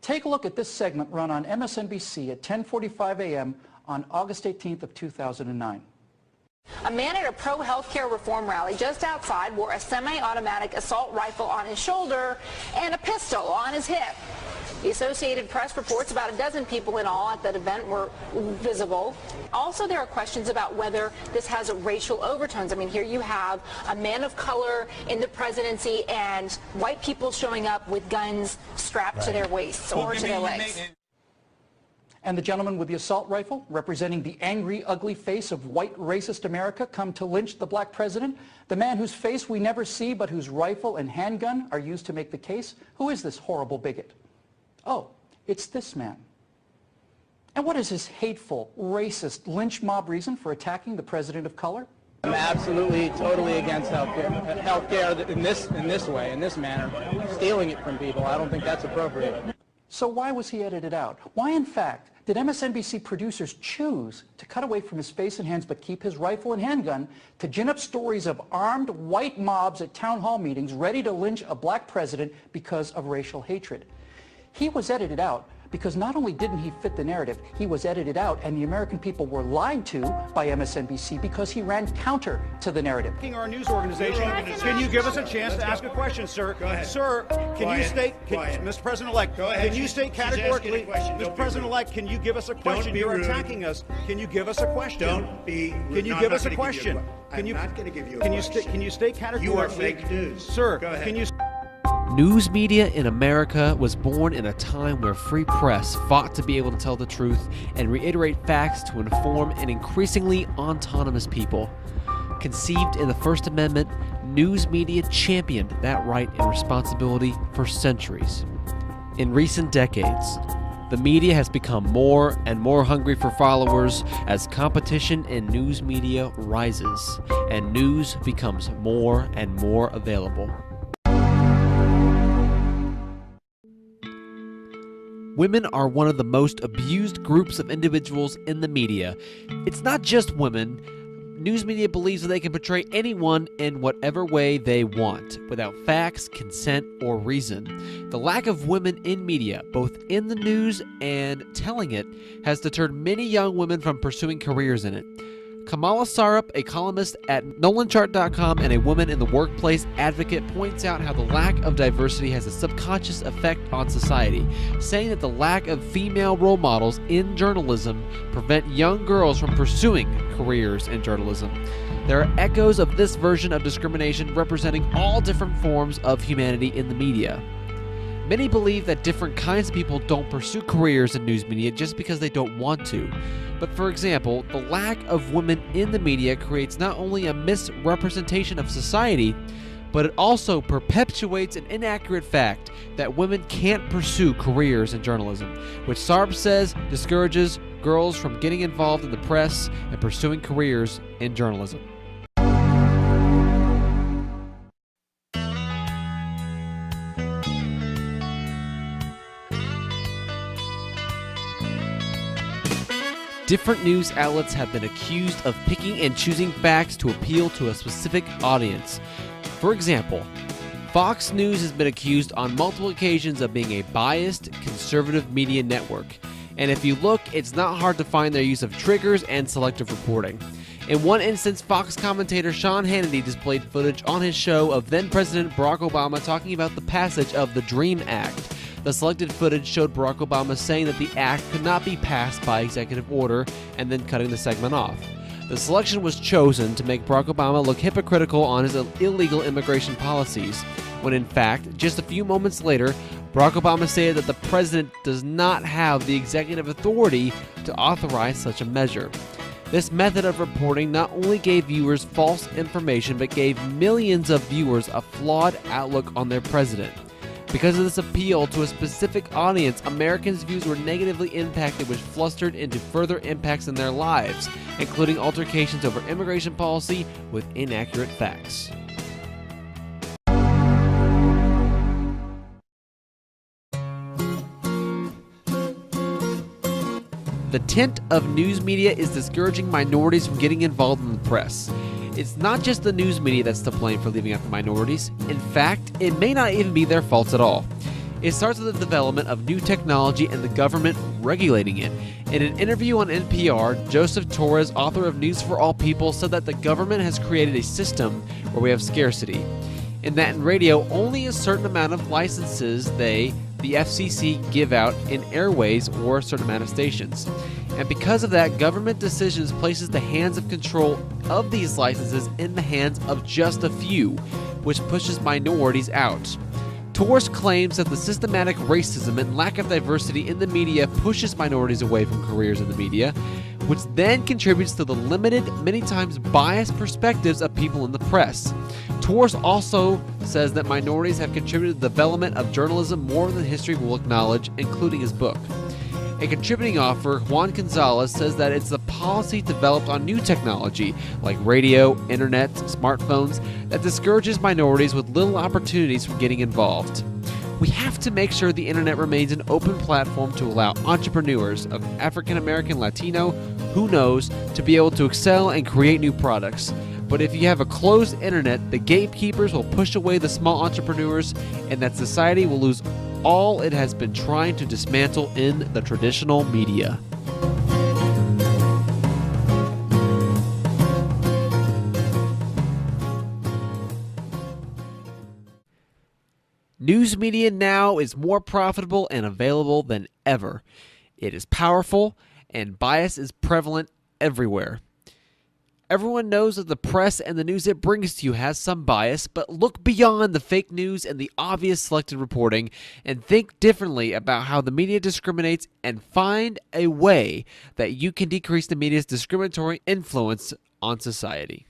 Take a look at this segment run on MSNBC at 10:45 a.m. on August 18th of 2009. A man at a pro-healthcare reform rally just outside wore a semi-automatic assault rifle on his shoulder and a pistol on his hip. The Associated Press reports about a dozen people in all at that event were visible. Also, there are questions about whether this has racial overtones. I mean, here you have a man of color in the presidency and white people showing up with guns strapped to their waists or to their legs. And the gentleman with the assault rifle, representing the angry, ugly face of white racist America, come to lynch the black president? The man whose face we never see but whose rifle and handgun are used to make the case? Who is this horrible bigot? Oh, it's this man. And what is his hateful, racist, lynch mob reason for attacking the president of color? I'm absolutely, totally against healthcare in this way, in this manner. Stealing it from people, I don't think that's appropriate. So why was he edited out? Why, in fact, did MSNBC producers choose to cut away from his face and hands but keep his rifle and handgun to gin up stories of armed white mobs at town hall meetings ready to lynch a black president because of racial hatred? He was edited out because not only didn't he fit the narrative, he was edited out and the American people were lied to by MSNBC because he ran counter to the narrative. Our news organization, can you give us a chance to ask a question, sir? Go ahead. Sir, can you state, Mr. President-elect, can you state categorically, Mr. President-elect, can you give us a question? You're attacking us. Can you give us a question? Don't be rude. Can you give us a question? I'm not going to give you a question. Can you state categorically? You are fake news. Sir, go ahead. Can you... News media in America was born in a time where free press fought to be able to tell the truth and reiterate facts to inform an increasingly autonomous people. Conceived in the First Amendment, news media championed that right and responsibility for centuries. In recent decades, the media has become more and more hungry for followers as competition in news media rises and news becomes more and more available. Women are one of the most abused groups of individuals in the media. It's not just women. News media believes that they can portray anyone in whatever way they want, without facts, consent, or reason. The lack of women in media, both in the news and telling it, has deterred many young women from pursuing careers in it. Kamala Sarup, a columnist at NolanChart.com and a woman in the workplace advocate, points out how the lack of diversity has a subconscious effect on society, saying that the lack of female role models in journalism prevent young girls from pursuing careers in journalism. There are echoes of this version of discrimination representing all different forms of humanity in the media. Many believe that different kinds of people don't pursue careers in news media just because they don't want to. But for example, the lack of women in the media creates not only a misrepresentation of society, but it also perpetuates an inaccurate fact that women can't pursue careers in journalism, which Sarup says discourages girls from getting involved in the press and pursuing careers in journalism. Different news outlets have been accused of picking and choosing facts to appeal to a specific audience. For example, Fox News has been accused on multiple occasions of being a biased, conservative media network. And if you look, it's not hard to find their use of triggers and selective reporting. In one instance, Fox commentator Sean Hannity displayed footage on his show of then-President Barack Obama talking about the passage of the DREAM Act. The selected footage showed Barack Obama saying that the act could not be passed by executive order and then cutting the segment off. The selection was chosen to make Barack Obama look hypocritical on his illegal immigration policies, when in fact, just a few moments later, Barack Obama stated that the president does not have the executive authority to authorize such a measure. This method of reporting not only gave viewers false information, but gave millions of viewers a flawed outlook on their president. Because of this appeal to a specific audience, Americans' views were negatively impacted, which flustered into further impacts in their lives, including altercations over immigration policy with inaccurate facts. The tint of news media is discouraging minorities from getting involved in the press. It's not just the news media that's to blame for leaving out the minorities. In fact, it may not even be their faults at all. It starts with the development of new technology and the government regulating it. In an interview on NPR, Joseph Torres, author of News for All People, said that the government has created a system where we have scarcity. And that in radio, only a certain amount of licenses the FCC give out in airways or a certain amount of stations. And because of that, government decisions places the hands of control of these licenses in the hands of just a few, which pushes minorities out. Torres claims that the systematic racism and lack of diversity in the media pushes minorities away from careers in the media, which then contributes to the limited, many times biased perspectives of people in the press. Torres also says that minorities have contributed to the development of journalism more than history will acknowledge, including his book. A contributing author, Juan Gonzalez, says that it's the policy developed on new technology, like radio, internet, smartphones, that discourages minorities with little opportunities from getting involved. We have to make sure the internet remains an open platform to allow entrepreneurs of African American, Latino, who knows, to be able to excel and create new products. But if you have a closed internet, the gatekeepers will push away the small entrepreneurs, and that society will lose all it has been trying to dismantle in the traditional media. News media now is more profitable and available than ever. It is powerful, and bias is prevalent everywhere. Everyone knows that the press and the news it brings to you has some bias, but look beyond the fake news and the obvious selected reporting and think differently about how the media discriminates and find a way that you can decrease the media's discriminatory influence on society.